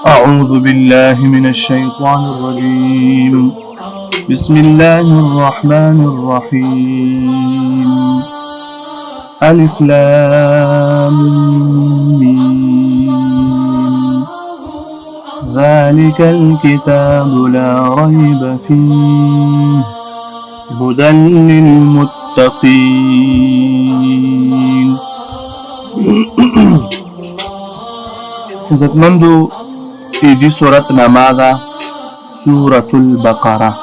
أعوذ بالله من الشيطان الرجيم بسم الله الرحمن الرحيم ألف لام ميم ذلك الكتاب لا ريب فيه هدى للمتقين. عزتمندو دې سورت نامه ده سورة البقره.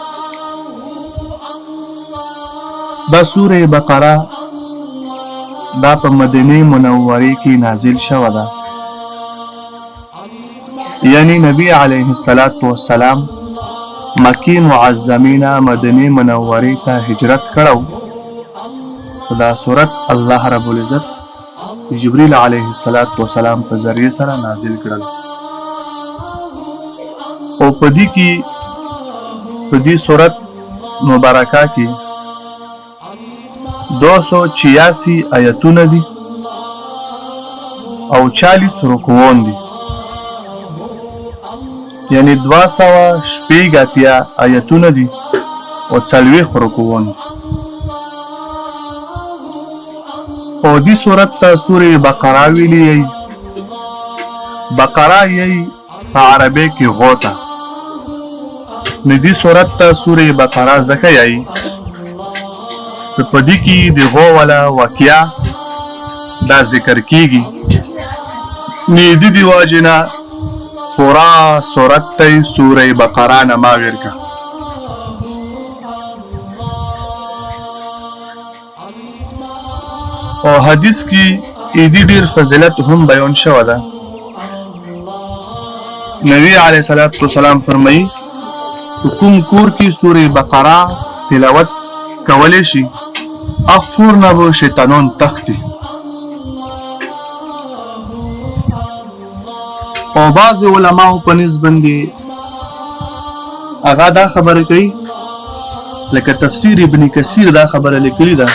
دا سوره بقره دا په مدینه منوره کې نازل شوه ده، یعنی نبی علیه السلام مکی معظمینه مدینه منوره ته هجرت کړو. دا سورت الله رب العزت جبريل علیه السلام په ذریعه سره نازل کړل او په دې سورت مبارکه کې 286 آیتونه دي او 40 رکوعون دي، یعنی 286 آیتونه دي او 40 رکوعون دي. او دې سورت ته سوره بقره ویلي. بقره یې په عربی کې غوطه. نو دې سورت ته سوره بقره ځکه یې چې په دې کې د غو والا واقعه دا ذکر کیږي. نو دې دی واجنه پورا سورت ته سوره بقره نما ورکا. او حدیث کې ایدی ډیر فضیلت هم بیان شوه ده. نبی علیه السلام فرمایي چې کوم کور کې سوره بقره تلاوت کولی شي افور نه به شیطانون تختی. او بعض علماء په نسبت باندې هغه دا خبره کوي، لکه تفسیر ابن کثیر دا خبره لیکلې ده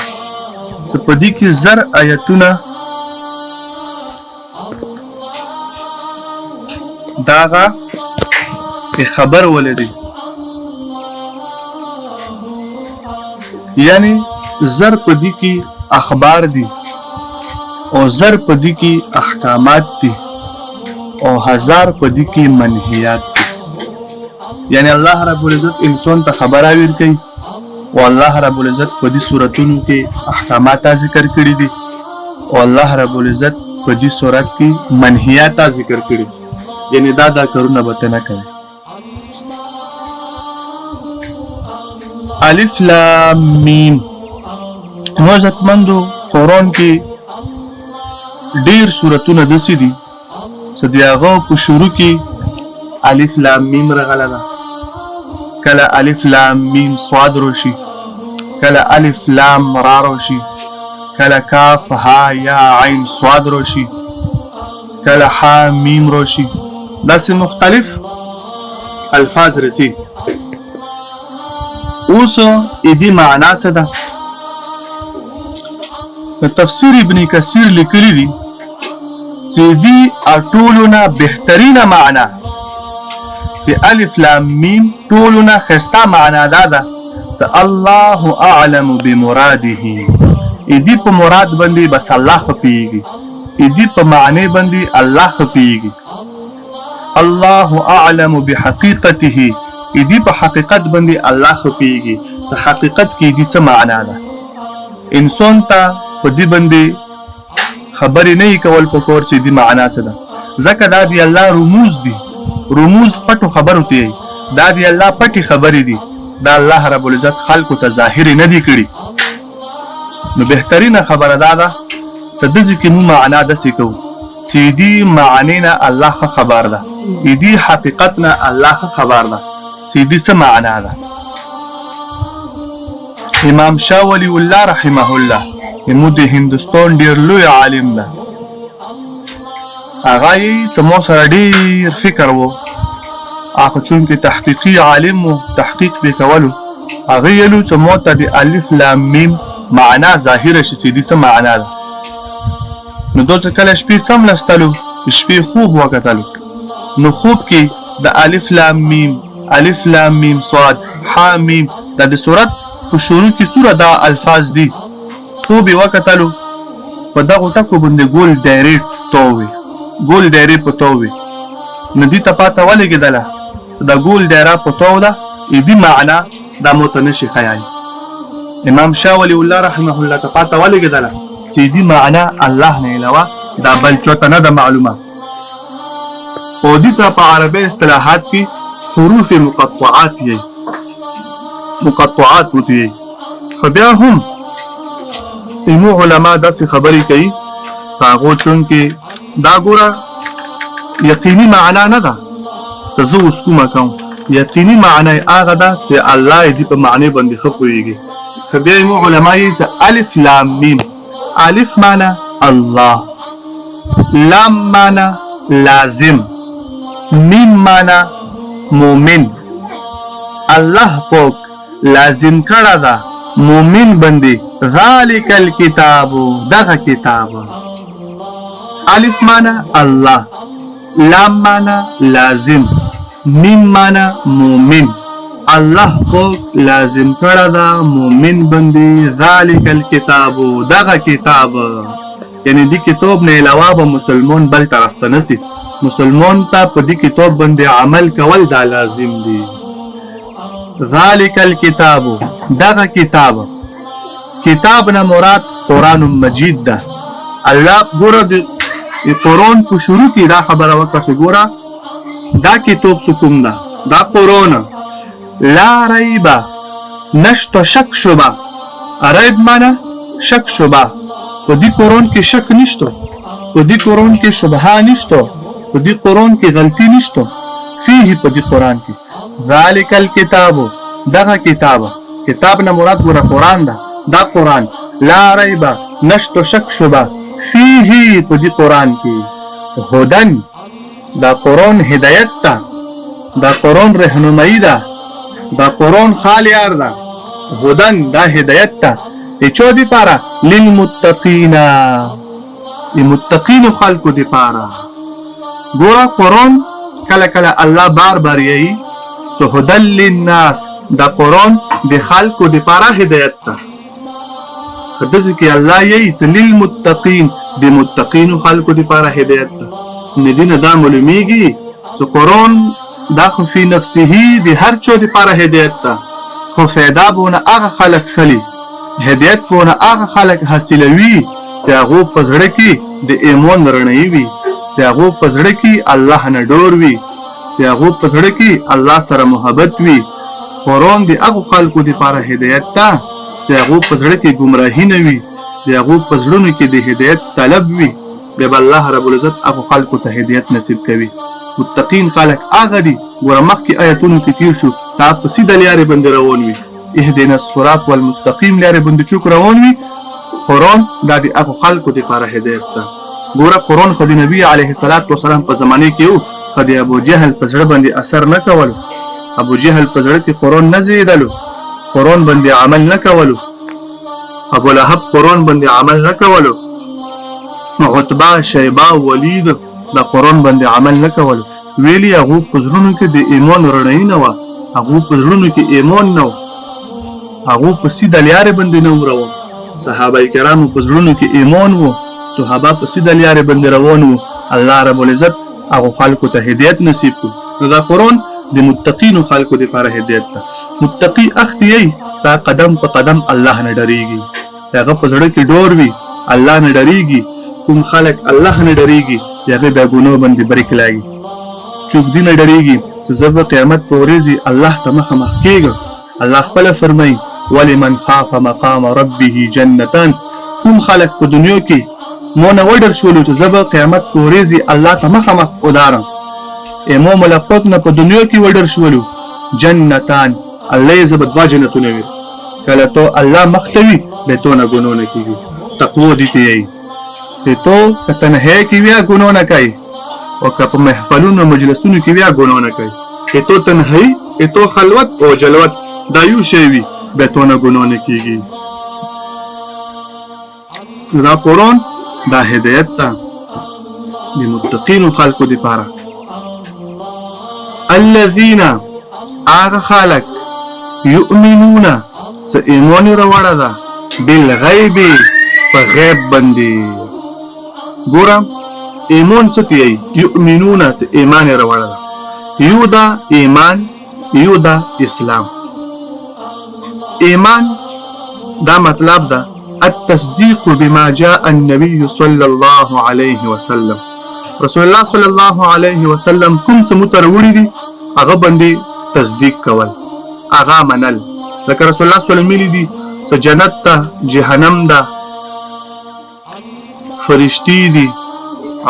چې په دې کې 1000 آیتونه داغه خبر ولري، یعنی 1000 په دې کې اخبار دي او 1000 په دې کې احکامات دي او 1000 په دې کې منهیات دي. یعنی الله رب العزت انسان ته خبر ورکوي او الله رب العزت په دې سورتونو کې احکامات ذکر کړي دي او الله رب العزت په دې سورت کې منهیات ذکر کړي، یعنی دا کارونه به نه کوي. الف لام میم. نو عزتمندو قرآن کې ډیر سورتونه داسې دي چې د هغو په شروع کې الف لام میم راغله ده. کله الف لام میم صاد راشي، کله الف لام را راشي، کله کاف ها یا عین صاد راشي، کله ح میم راشي. داسې مختلف الفاظ رسی. اوس دې معنا څه ده؟ په تفسیر ابن کثیر لیکلی دي چې دې ټولونه بهترینه معنا په الف لام میم ټولونه ښایسته معنا دا ده چې الله اعلم بمراده. دې په مراد باندې بس الله خپيږي، دې په معنی باندې الله خپيږي. الله اعلم بحقیقته. دې په حقیقت باندې الله خپيږي چې حقیقت کې دې څه معنا ده. انسان ته په دې باندې خبرې نه کول پکور چې دې معنا څه ده، ځکه دا دی الله رموز دي. رموز پټو خبرو ته دا دی الله پټي خبرې دي، دا الله رب العزت خلقو ته ظاهر نه دي کړي. نو بهترینه خبره دا ده چې د ځکه مو معنا د سکو چې دې معنی نه الله خبر ده، دې حقیقت نه الله خبر ده چې دې څه معنا ده. امام شاه ولی الله رحمه الله د هندوستان ډیر لوی عالم ده. هغه یې چې مو سره ډیر فکر وو، هغه چون کې تحقیقي عالم وو، تحقیق به کولو. هغه یلو چې مو ته د الف لام میم معنا ظاهره شي چې دې څه معنا ده. نو دوی کله شپې سم لستلو، شپې خوب وکتلو نو خوب کې د الف لام میم صاد ح میم د سورت په شروع کې څوره دا الفاظ دي. خوب یې وکتلو په دغو ټکو باندې ګول دایرې په تو وي. نو دې ته پاته ولګېدله د ګول دایره په تو ده دې معنا دا موته نشي ښیای. امام شاه ولی الله رحمه الله ته پاته ولګېدله چې دې معنا الله نه علاوه دا بل چاته نه ده معلومه. او دې ته په عربي اصطلاحات کې حروف مقطعات وتوي. خو بیا هم ایمو علما داسې خبرې کوي چې هغو چونکې دا ګوره یقیني معنا نه ده چې زه اوس کومه کوم. یقیني معنا یې هغه ده چې الله یې دې په معنی باندې ښه پوهېږي. خو بیا ایمو علما یې چې الف لام میم، الف معنا الله، لام معنا لازم، میم معنا مومن. الله پاک لازم کړه ده مومن باندې ذالک الکتاب دغه کتاب. الف معنا الله، لام معنا لازم، میم معنا مومن. الله پاک لازم کړه ده مومن باندې ذالک الکتاب دغه کتاب. یعنی دی کتاب نه علاوه به مسلمان بل طرف ته نه ځي. مسلمان ته په دې کتاب باندې عمل کول دا لازم دي. ذالک الکتاب دغه کتاب. کتاب نه مراد قرآن مجید ده. الله ګوره د قرآن په شروع کې دا خبره وکړه چې ګوره دا کتاب څه کوم ده، دا قرآن لا ریب نشته شک شبه. ریب معنا شک شبه. په دې قرآن کې شک نشته، په دې قرآن کې شبهه نشته، په دې قرآن کې غلطي نشته. فيه په دې قرآن کې ذالک الکتاب دغه کتاب. کتاب نه مراد ګوره قرآن ده. دا قرآن لا ریب نشته شک شبه فيه په دې قرآن کې هدن دا قرآن هدایت ده، دا قرآن رهنمایی ده، دا قرآن خالیار ده. هدن دا هدایت ده چا دی پارا للمتقین، متقین خلقو دی پارا. ګوره قرآن کله کله الله بار یایي چې هدن للناس دا قرآن د خلقو دی پارا هدایت ده. داسې کې الله یایي چې للمتقین د متقین خلقو دی پارا هدایت ده. نو دې نه دا معلومیږي چې قرآن دا خو فی نفسه د هر چا دی پارا هدایت ده، خو فایده بونه هغه خلق خلی، هدایت بونه هغه خلق حاصلوي چې هغو په زړه کې د ایمان رڼایي وي، چې هغو په زړه کې الله نه ډور وي، چې هغو په زړه کې الله سره محبت وي. قرآن د هغو خلقو دپاره هدایت ده چې هغو په زړه کې ګمراهي نه وي، د هغو په زړونو کې د هدایت طلب وي. بیا به الله رب العزت هغو خلقو ته هدایت نصیب کوي. متقین خلق هغه دي ګوره مخکې آیتونو کې تیر شو چې هغه په سیده لارې باندې روان وي، اهدنا الصراط والمستقیم لارې باندې چوک روان وي. قرآن دا د هغو خلقو دپاره هدایت ده. ګوره قرآن خو د نبي علیه السلام په زمانې کې و، خو د ابو جهل په زړه باندې اثر نه کولو. ابو جهل په زړه کې قرآن نه زیدلو، قرآن باندې عمل نه کولو. ابو لهب قرآن باندې عمل نه کولو. عتبه، شیبه، ولید دا قرآن باندې عمل نه کولو. ویلي هغو په زړونو کې د ایمان رڼایي نه وه، هغو په زړونو کې ایمان نه و، هغو په سیده لارې باندې نه و روان. صحابه کرامو په زړونو کې ایمان و، صحابه په سیده لارې باندې روان وو. الله رب العزت هغو خلکو ته هدایت نصیب کړو. نو دا قرآن د متقینو خلکو دپاره هدایت ده. متقي اخته یی دا قدم په قدم الله نه ډریږي، د هغه په زړه کې ډور وي، الله نه ډریږي. کوم خلک الله نه ډریږي د هغې بیا ګناه باندې برک لایي. څوک دې نه ډریږي چې زه به قیامت په ورځې الله ته مخامخ کېږم. الله خپله فرمایي ولمن خاف مقام ربه جنتان. کوم خلک په دنیا کې مو نه وډر شولو چې زه به قیامت په ورځې الله ته مخامخ ودارم. مو ملکوت نه په دنیا کې وډر شولو جنتان، الله یې زه به دوه جنتونه وي. کله تو الله مخ ته وي بیا تو نه ګناه نه کېږي. تقوا دې ته یایي چې تو که تنهایی کې بیا ګناه نه کوي او که په محفلونو مجلسونو کې بیا ګناه نه کوي. که تو تنهایی، که تو خلوت او جلوت دا یو شی وي بیا تو نه ګناه نه کېږي. دا قرآن دا هدایت ده د متقینو خلکو دپاره. الذين آغا خالق يؤمنون څه ایمان راوړه ده بالغیب په غیب باندې. ګورم ایمان څه ته یی؟ یؤمنون څه ایمان راوړه ده. یو دا ایمان، یو دا اسلام. ایمان دا مطلب ده التصديق بما جاء النبي صلى الله عليه وسلم. رسول الله صلی الله علیه وسلم کوم څه متروړي دي هغه باندې تصدیق کول، هغه منل. لکه رسول الله صلی الله علیه وسلم ویلي دي چې جنت ته، جهنم ده، فرشتي دي،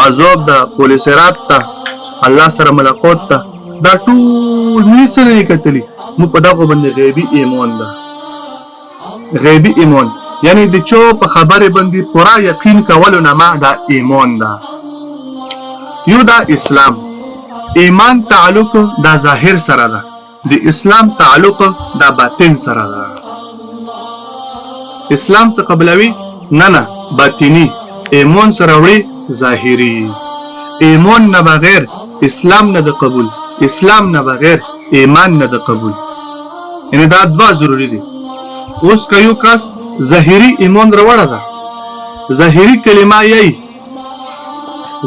عذاب ده، پل صراط ته، الله سره ملاقات ته، دا ټول موږ څه نه کتلي. موږ په دغه باندې غیبي ایمان ده. غیبي ایمان یعنی د چا په خبره باندې پورا یقین کولو نه ما دا ایمان ده. یو دا اسلام. ایمان تعلق دا ظاهر سره ده، د اسلام تعلق دا باطن سره ده. اسلام څه قبلوي؟ نه باطنی. ایمان سره وړي ظاهری. ایمان نه بغیر اسلام نه د قبول، اسلام نه بغیر ایمان نه د قبول. یعنی دا دوا ضروری دي. اوس که یو کس ظاهری ایمان راوړه ده، ظاهری کلمه یی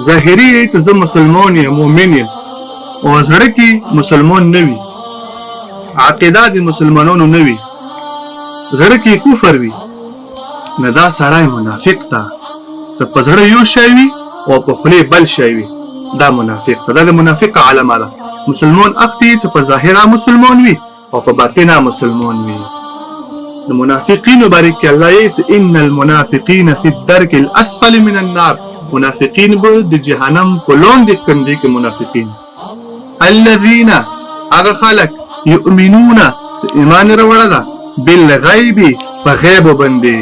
ظاهری یی چې زه مسلمان یم، مؤمن یم، او زړه کې مسلمان نه وي، عقیده د مسلمانانو نه وي، زړه کې کفر وي، نه دا سړی منافق ده. چې په زړه یو شی وي او په خولې بل شی وي، دا منافق ده. دا د منافق علامه ده. مسلمان اختی چې په ظاهره مسلمان وي او په باطنه مسلمان وي. د منافقینو باره کې الله یې چې ان المنافقین فی الدرک الاسفل من النار، منافقین به د جهنم په لاندې کندې کې منافقین. الذین هغه خلک یؤمنون چې ایمان راوړه ده بالغیب په غیب باندې.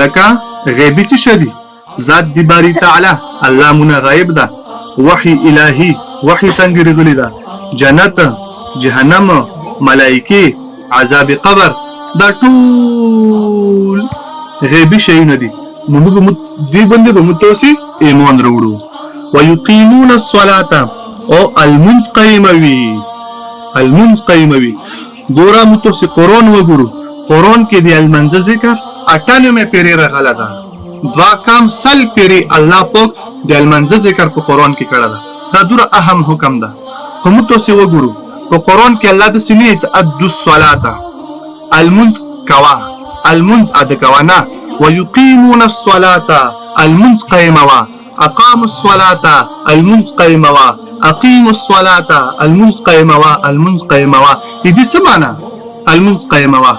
لکه غیبی څه شدي؟ ذات دی باری تعالی، الله مونږ غیب ده. وحی الهی، وحی څنګه راغلی ده؟ جنت، جهنم، ملائکه، عذاب قبر، دا ټول غیبی شیونه دي. موږ دې باندې به متوسي ایمان وروړو. ويقيمون الصلاة او المنځ قایموي. المنځ قایموي. ګوره متوسي قرآن وګورو، قرآن کې د المنځ ذکر 98 پیری راغله ده. 200 پیری الله پاک د المنځ ذکر په قرآن کې کړه ده. دا دوره اهم حکم ده. خو متوسي وګورو په قرآن کې الله د سینې ادو الصلاة، المنځ کوا، المنځ اد کوا نه. ويقيمون الصلاة المنځ قایموا، اقاموا الصلاة المنځ قایموا، اقیموا الصلاة المنځ قایموا، المنځ قایموا. دې څه معنی؟ المنځ قایموا.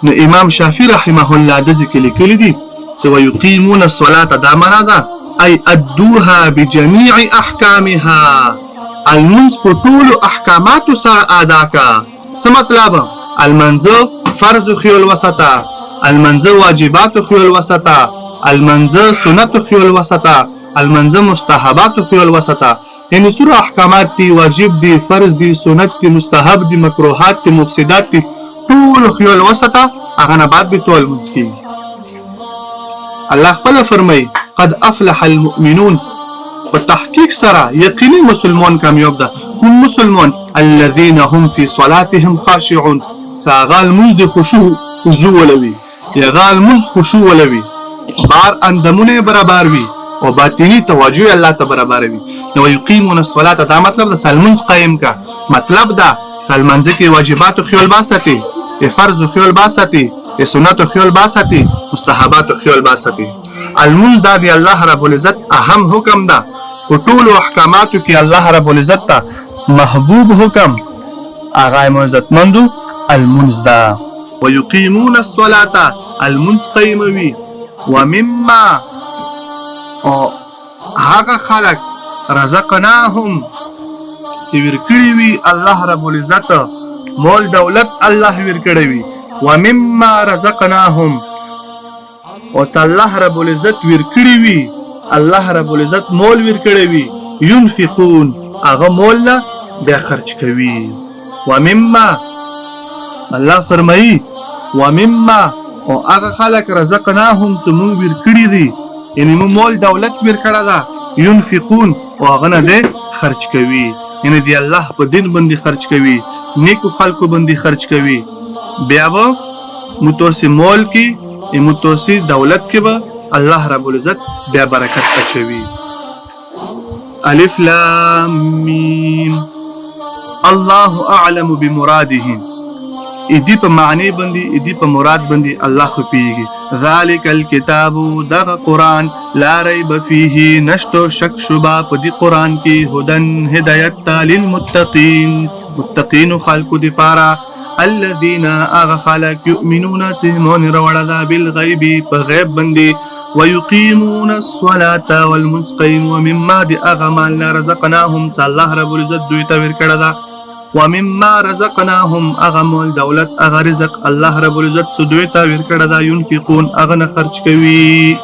نو امام شافعي رحمه الله د ذکر لیکلی دي چې ويقيمون الصلاة دا معنا ده اي ادوها بجميع احکامها، المنځ په ټولو احکاماتو سره ادا کا. څه مطلب؟ المنځ فرض خيول وسطه، المنځ واجبات خيول وسطه، المنځ سنت خيول وسطه، المنځ مستحبات خيول وسطه. یعنی سوره احکامات دي، واجب دي، فرض دي، سنت دي، مستحب دي، مکروهات دي، مفسدات دي، ټول خيول وسطه. هغه نه بعد به ټول منځ کیږي. الله خپل فرمایي قد افلح المؤمنون، په تحقیق سره یقیني مسلمان کامیاب ده. هم مسلمان الذين هم في صلاتهم خاشعون، ساغال منځ د خشوع ولوي، یغال منځ خشوع ولوي، بار اندامونه برابر وي او باطنی توجه الله ته برابر وي. نو یقیمون الصلاة دا مطلب ده سلمون قائم کا. مطلب ده سلمنځ کې واجبات خیال باساتي، فرض خیال باساتي، سنت خیال باساتي، مستحبات خیال باساتي. المنځ دا دی الله رب العزت اهم حکم ده. په ټولو احکاماتو کې الله رب العزت ته محبوب حکم هغه عزت مندو المنځ ده. ويقيمون الصلاة المنځ قایموي. ومما هغه خلق رزقناهم چې ورکړي وي الله رب العزت مول دولت الله ورکړي وي. ومما رزقناهم او چې الله رب العزت ورکړي وي، الله رب العزت مول ورکړي وي، ينفقون هغه مول نه بیا خرج کوي. ومما الله فرمایي ومما او هغه خلق رزقناهم چې موږ ورکړي دي، یعنی موږ مول دولت ورکړه ده، ينفقون او هغه نه دی خرج کوي، یعنی دی الله په دین باندې خرج کوي، نیکو خلکو باندې خرج کوي، بیا به متوسي مول کې متوسي دولت کې به الله رب العزت بیا برکت اچوي. الف لام میم الله اعلم بمراده، ادي په معنی باندې ادي په مراد باندې الله خو پیږي. ذالک الکتاب دغه قرآن لا ریب فیه نشتو شک شبا په دې قرآن کې هدن هدایت للمتقین متقین خلقو د پاره الذين اغه خلق يؤمنون سيمون روړه بالغيب په غیب باندې ويقيمون الصلاة والمسقين ومما دي اغه مال رزقناهم الله رب العزت دوی ته ورکړه دا ومما رزقناهم اغه مال دولت اغه رزق الله رب العزت دوی ته ورکړه دا ينفقون اغه نه خرج کوي.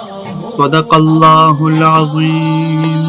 صدق الله العظيم.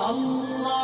Allah